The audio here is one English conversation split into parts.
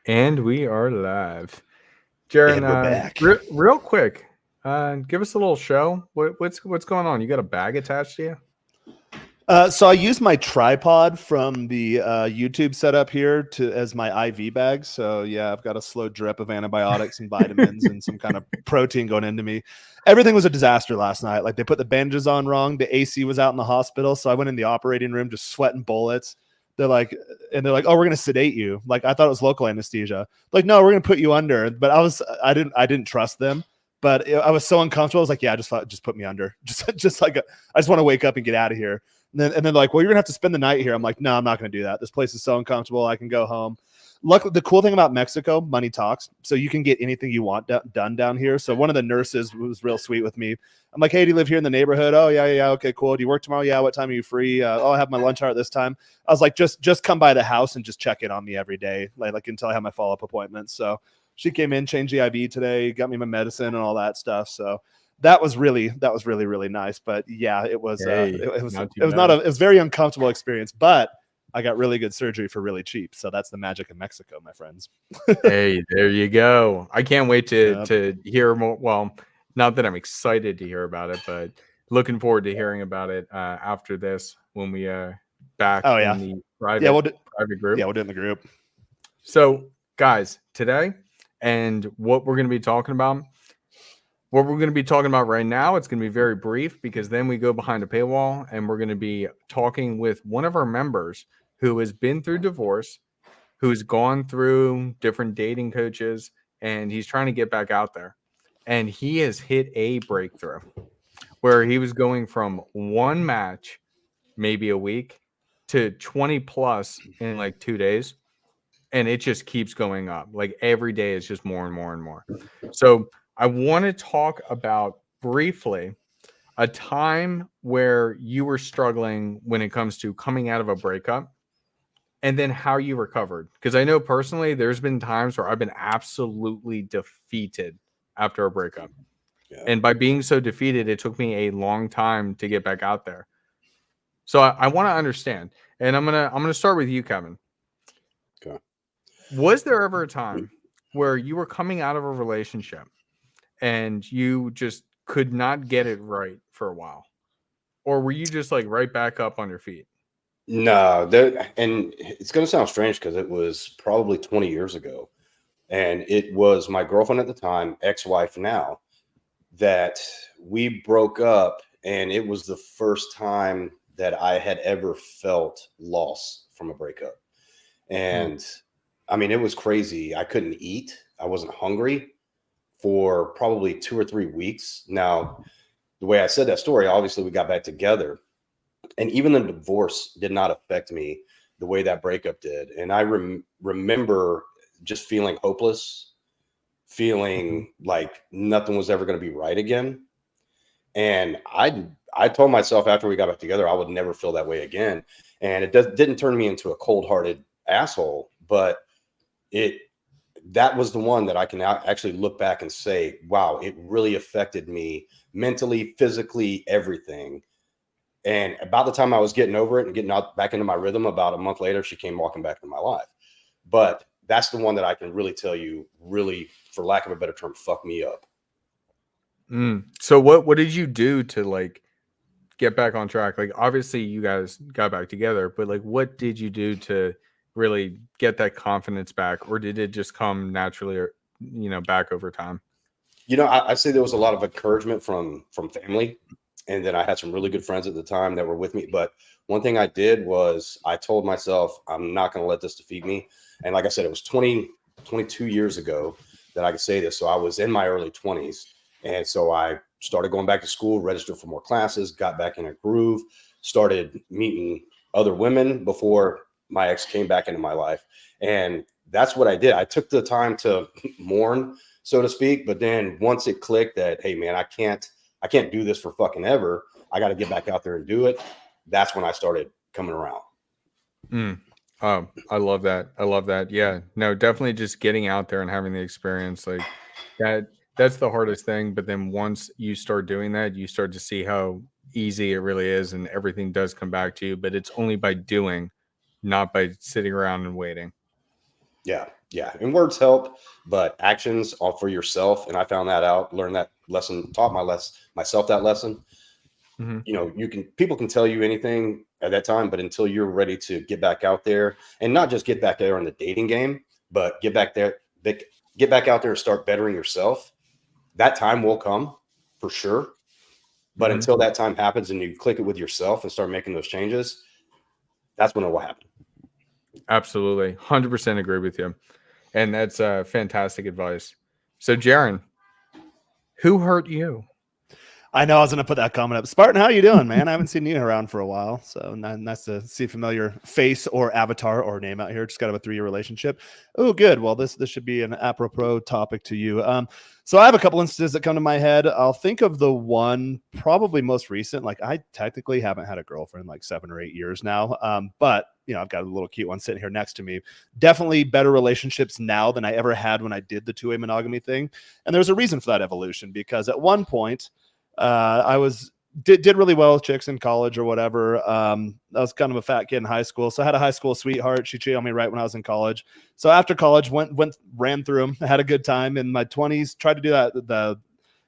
And we are live. Jaron, And we're back. real quick, give us a little show. What's going on? You got a bag attached to you? So I use my tripod from the YouTube setup here to as my IV bag. So yeah, I've got a slow drip of antibiotics and vitamins and some kind of protein going into me. Everything was a disaster last night. Like they put the bandages on wrong. The AC was out in the hospital, so I went in the operating room just sweating bullets. They're like, oh, we're gonna sedate you. Like I thought it was local anesthesia. Like no, we're gonna put you under. But I didn't trust them. But I was so uncomfortable. I was like, yeah, just put me under. Just like I just want to wake up and get out of here. And then like, well, you're gonna have to spend the night here. I'm like, no, I'm not gonna do that. This place is so uncomfortable. I can go home. Luckily, the cool thing about Mexico, money talks. So you can get anything you want done down here. So one of the nurses was real sweet with me. I'm like, hey, do you live here in the neighborhood? Oh yeah, okay, cool. Do you work tomorrow? Yeah. What time are you free? Oh, I have my lunch hour at this time. I was like, just come by the house and just check in on me every day, like until I have my follow up appointments. So she came in, changed the IV today, got me my medicine and all that stuff. So that was really really nice. But yeah, it was Hey, it was not too it was not bad. a it was a very uncomfortable experience, but I got really good surgery for really cheap. So that's the magic of Mexico, my friends. Hey, there you go. I can't wait to Yeah. to hear more. Well, not that I'm excited to hear about it, but looking forward to hearing about it after this when we back Oh in yeah. the Yeah, private group. we'll do it in the group. So, guys, today and what we're going to be talking about. What we're going to be talking about right now, it's going to be very brief because then we go behind a paywall and we're going to be talking with one of our members who has been through divorce, who's gone through different dating coaches, and he's trying to get back out there. And he has hit a breakthrough where he was going from one match, maybe a week, to 20 plus in like 2 days. And it just keeps going up. Like every day is just more and more and more. So I want to talk about briefly a time where you were struggling when it comes to coming out of a breakup and then how you recovered. Because I know personally, there's been times where I've been absolutely defeated after a breakup. Yeah. And by being so defeated, it took me a long time to get back out there. So I want to understand. And I'm gonna start with you, Kevin. Okay. Was there ever a time where you were coming out of a relationship and you just could not get it right for a while? Or were you just like right back up on your feet? No, there, and it's going to sound strange because it was probably 20 years ago. And it was my girlfriend at the time, ex-wife now, that we broke up. And it was the first time that I had ever felt loss from a breakup. Hmm. And I mean, it was crazy. I couldn't eat. I wasn't hungry for probably 2 or 3 weeks. Now, the way I said that story, obviously we got back together. And even the divorce did not affect me the way that breakup did. And I remember just feeling hopeless, Mhm. feeling like nothing was ever going to be right again. And I told myself after we got back together, I would never feel that way again. And didn't turn me into a cold-hearted asshole, but it that was the one that I can actually look back and say, wow, it really affected me mentally, physically, everything. And about the time I was getting over it and getting out back into my rhythm, about a month later, she came walking back into my life. But that's the one that I can really tell you, really, for lack of a better term, fuck me up. So what did you do to like get back on track? Like obviously you guys got back together, but like what did you do to really get that confidence back, or did it just come naturally, or back over time? You know, I say there was a lot of encouragement from family, and then I had some really good friends at the time that were with me. But one thing I did was I told myself I'm not going to let this defeat me. And like I said, it was 22 years ago that I could say this. So I was in my early 20s, and so I started going back to school, registered for more classes, got back in a groove, started meeting other women before my ex came back into my life, and that's what I did. I took the time to mourn, so to speak. But then once it clicked that, hey man, I can't do this for fucking ever. I got to get back out there and do it. That's when I started coming around. Mm. I love that. I love that. Yeah. No, definitely just getting out there and having the experience like that. That's the hardest thing. But then once you start doing that, you start to see how easy it really is, and everything does come back to you. But it's only by doing, not by sitting around and waiting. Yeah. And words help, but actions are for yourself. And I found that out, learned that lesson, taught myself that lesson. Mhm. People can tell you anything at that time, but until you're ready to get back out there, and not just get back there in the dating game, but get back out there and start bettering yourself, that time will come for sure. But Mhm. until that time happens and you click it with yourself and start making those changes, that's when it will happen. Absolutely. 100% agree with you. And that's fantastic advice. So, Jaron, who hurt you? I know I was going to put that comment up. Spartan, how you doing, man? I haven't seen you around for a while, so nice to see a familiar face or avatar or name out here. Just got a 3-year relationship. Oh, good. Well, this should be an apropos topic to you. So I have a couple instances that come to my head. I'll think of the one probably most recent. Like I technically haven't had a girlfriend like 7 or 8 years now, but I've got a little cute one sitting here next to me. Definitely better relationships now than I ever had when I did the 2-way monogamy thing, and there's a reason for that evolution because at one point. I did really well with chicks in college or whatever. I was kind of a fat kid in high school, so I had a high school sweetheart. She cheated on me right when I was in college. So after college, ran through them, had a good time in my 20s. Tried to do that.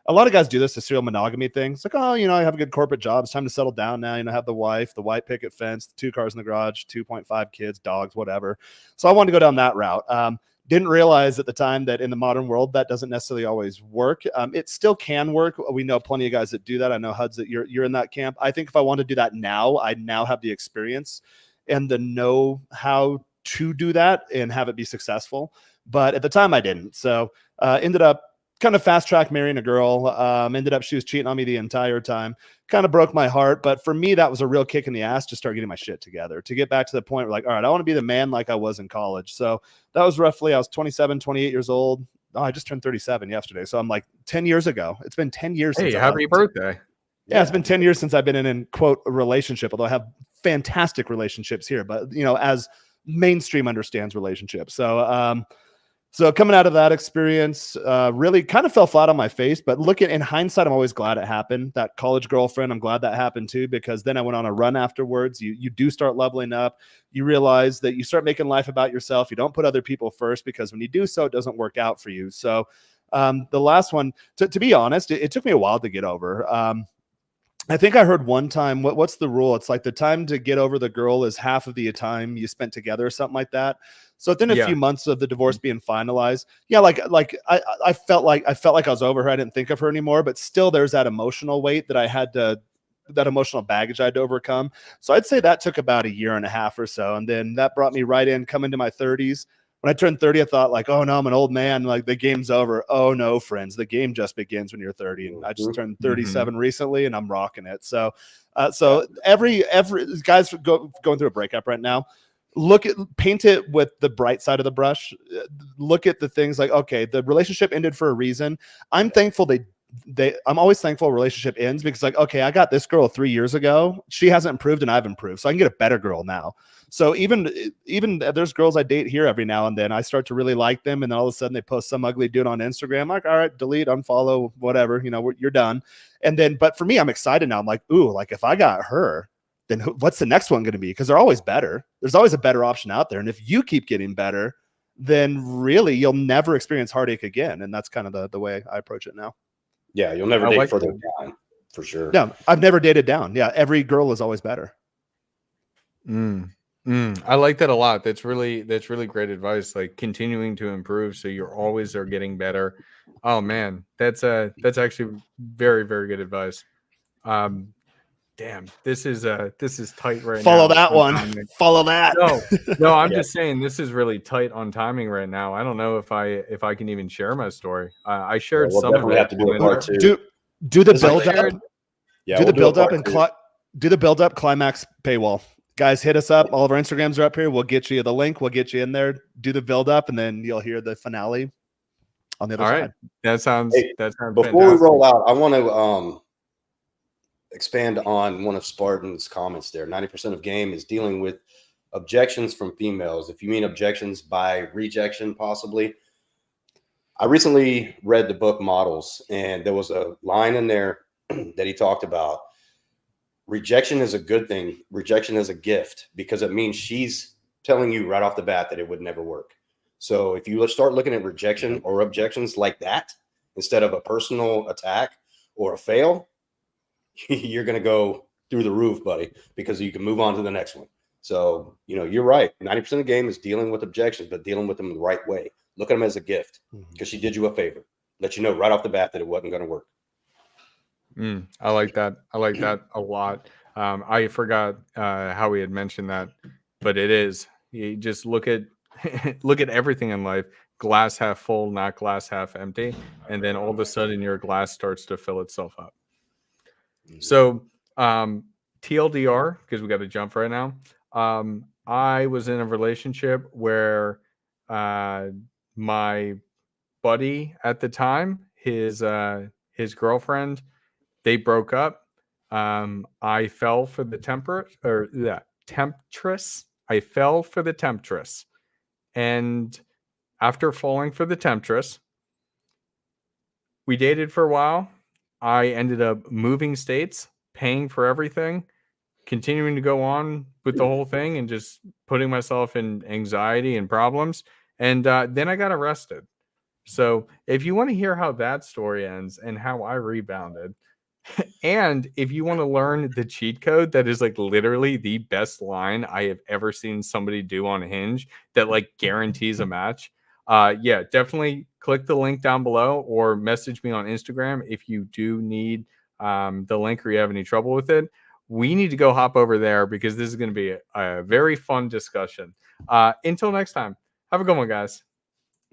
A lot of guys do this, the serial monogamy thing. It's like, oh, I have a good corporate job. It's time to settle down now. Have the wife, the white picket fence, the 2 cars in the garage, 2.5 kids, dogs, whatever. So I wanted to go down that route. Didn't realize at the time that in the modern world that doesn't necessarily always work. It still can work. We know plenty of guys that do that. I know Huds that you're in that camp. I think if I want to do that now, I now have the experience and the know how to do that and have it be successful. But at the time I didn't. So ended up kind of fast track marrying a girl. Ended up she was cheating on me the entire time. Kind of broke my heart. But for me, that was a real kick in the ass to start getting my shit together, to get back to the point where like, all right, I want to be the man like I was in college. So that was roughly, I was 27, 28 years old. Oh, I just turned 37 yesterday. So I'm like 10 years ago. It's been 10 years Hey, since happy birthday. Yeah, it's been 10 years since I've been in quote a relationship, although I have fantastic relationships here, but as mainstream understands relationships. So coming out of that experience, really kind of fell flat on my face. But in hindsight, I'm always glad it happened. That college girlfriend, I'm glad that happened too, because then I went on a run afterwards. You do start leveling up. You realize that you start making life about yourself. You don't put other people first, because when you do so, it doesn't work out for you. So the last one, to be honest, it took me a while to get over. I think I heard one time, what's the rule? It's like the time to get over the girl is half of the time you spent together or something like that. So within a few months of the divorce being finalized, I felt like I was over her. I didn't think of her anymore, but still there's that emotional weight that emotional baggage I had to overcome. So I'd say that took about a year and a half or so. And then that brought me right in coming to my 30s. When I turned 30, I thought like, oh no, I'm an old man. Like the game's over. Oh no, friends, the game just begins when you're 30. And I just turned 37 recently, and I'm rocking it. So, every guys going through a breakup right now, paint it with the bright side of the brush. Look at the things like, okay, the relationship ended for a reason. I'm thankful I'm always thankful a relationship ends, because like, okay, I got this girl 3 years ago. She hasn't improved and I've improved. So I can get a better girl now. So even there's girls I date here every now and then, I start to really like them. And then all of a sudden they post some ugly dude on Instagram. I'm like, all right, delete, unfollow, whatever, you're done. And then, but for me, I'm excited now. I'm like, ooh, like if I got her, then what's the next one going to be? Because they're always better. There's always a better option out there. And if you keep getting better, then really you'll never experience heartache again. And that's kind of the way I approach it now. Yeah, you'll never date further down, for sure. No, I've never dated down. Yeah, every girl is always better. I like that a lot. That's really great advice. Like continuing to improve, so you're always are getting better. Oh man, that's actually very, very good advice. Damn, this is tight right now. Follow that one. Follow that. No, I'm just saying this is really tight on timing right now. I don't know if I can even share my story. I shared some of it. Have to do a part two. Do the build up. Yeah, do the build up and do the build up climax paywall. Guys, hit us up. All of our Instagrams are up here. We'll get you the link. We'll get you in there. Do the build up, and then you'll hear the finale on the other side. That sounds before fantastic. we roll out, I want to expand on one of Spartan's comments there. 90% of game is dealing with objections from females. If you mean objections by rejection, possibly. I recently read the book Models, and there was a line in there that he talked about. Rejection is a good thing. Rejection is a gift, because it means she's telling you right off the bat that it would never work. So if you start looking at rejection or objections like that instead of a personal attack or a fail, you're going to go through the roof, buddy, because you can move on to the next one. So, you're right. 90% of the game is dealing with objections, but dealing with them the right way. Look at them as a gift because she did you a favor. Let you know right off the bat that it wasn't going to work. I like that. I like that a lot. I forgot how we had mentioned that, but it is. You just look at look at everything in life. Glass half full, not glass half empty, and then all of a sudden your glass starts to fill itself up. So, TLDR, because we got to jump right now. I was in a relationship where my buddy at the time, his girlfriend, they broke up. I fell for the temptress. I fell for the temptress, and after falling for the temptress, we dated for a while. I ended up moving states, paying for everything, continuing to go on with the whole thing, and just putting myself in anxiety and problems. And then I got arrested. So if you want to hear how that story ends and how I rebounded, and if you want to learn the cheat code that is like literally the best line I have ever seen somebody do on Hinge that like guarantees a match, yeah, definitely click the link down below or message me on Instagram if you do need the link or you have any trouble with it. We need to go hop over there because this is going to be a very fun discussion. Until next time, have a good one, guys.